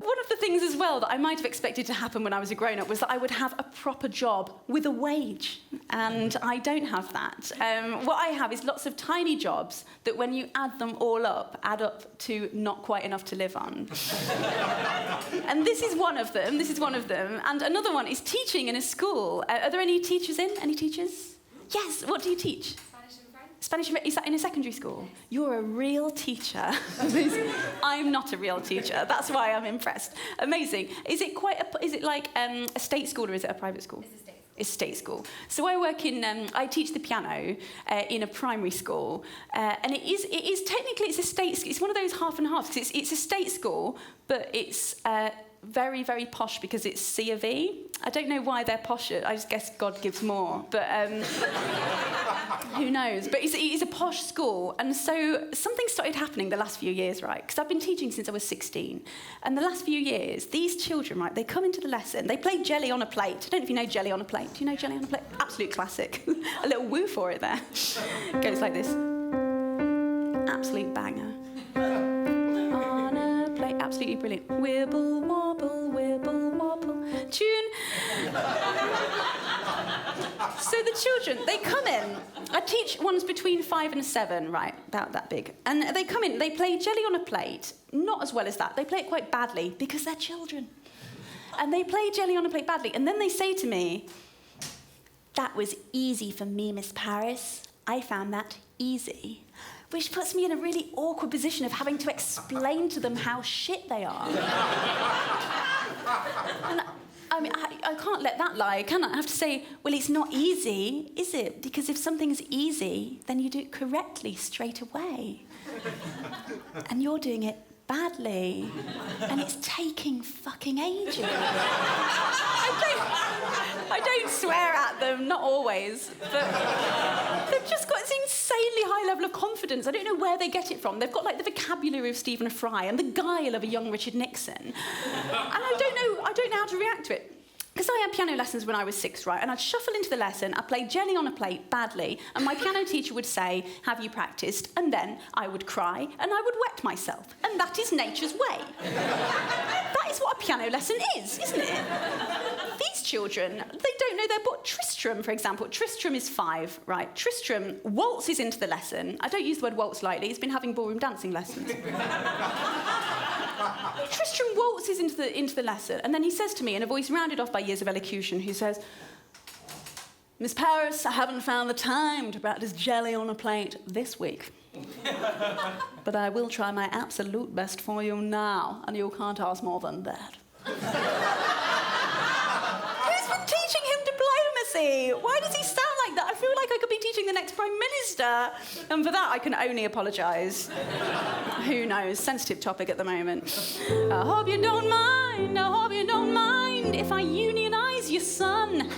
One of the things as well that I might have expected to happen when I was a grown-up was that I would have a proper job with a wage, and I don't have that. What I have is lots of tiny jobs that when you add them all up, add up to not quite enough to live on. And this is one of them, and another one is teaching in a school. Are there any teachers in? Any teachers? Yes, what do you teach? Spanish and French. Is that in a secondary school? You're a real teacher. I'm not a real teacher. That's why I'm impressed. Amazing. Is it like a state school or is it a private school? It's a state school. It's state school. So I work in, I teach the piano in a primary school, and it is technically it's a state school. It's one of those half and half. It's a state school, but it's very, very posh because it's C of E. I don't know why they're posher. I just guess God gives more, but who knows? But it's a posh school, and so something started happening the last few years, right? Because I've been teaching since I was 16, and the last few years, these children, right, they come into the lesson, they play Jelly on a Plate. I don't know if you know Jelly on a Plate. Do you know Jelly on a Plate? Absolute classic. A little woo for it there. It goes like this. Absolute banger. On a plate, absolutely brilliant. Wibble, wobble, tune. So the children, they come in. I teach ones between 5 and 7, right, about that big. And they come in, they play Jelly on a Plate, not as well as that. They play it quite badly because they're children. And they play Jelly on a Plate badly. And then they say to me, "That was easy for me, Miss Parris. I found that easy." Which puts me in a really awkward position of having to explain to them how shit they are. And I mean, I can't let that lie, can I? I have to say, well, it's not easy, is it? Because if something's easy, then you do it correctly straight away. And you're doing it badly. And it's taking fucking ages. I don't swear at them, not always, but they've just got this insanely high level of confidence. I don't know where they get it from. They've got like the vocabulary of Stephen Fry and the guile of a young Richard Nixon. And I don't know how to react to it. Because I had piano lessons when I was 6, right? And I'd shuffle into the lesson, I'd play Jelly on a Plate badly, and my piano teacher would say, "Have you practiced?" And then I would cry, and I would wet myself. And that is nature's way. That is what a piano lesson is, isn't it? These children, they don't know their book. Tristram, for example. Tristram is 5, right? Tristram waltzes into the lesson. I don't use the word waltz lightly. He's been having ballroom dancing lessons. Tristram waltzes into the lesson, and then he says to me in a voice rounded off by years of elocution, he says, "Miss Parris, I haven't found the time to practice Jelly on a Plate this week. But I will try my absolute best for you now, and you can't ask more than that." Who's been teaching him diplomacy? Why does he sound like that? I feel like I could be teaching the next Prime Minister. And for that, I can only apologise. Who knows? Sensitive topic at the moment. I hope you don't mind if I unionise your son.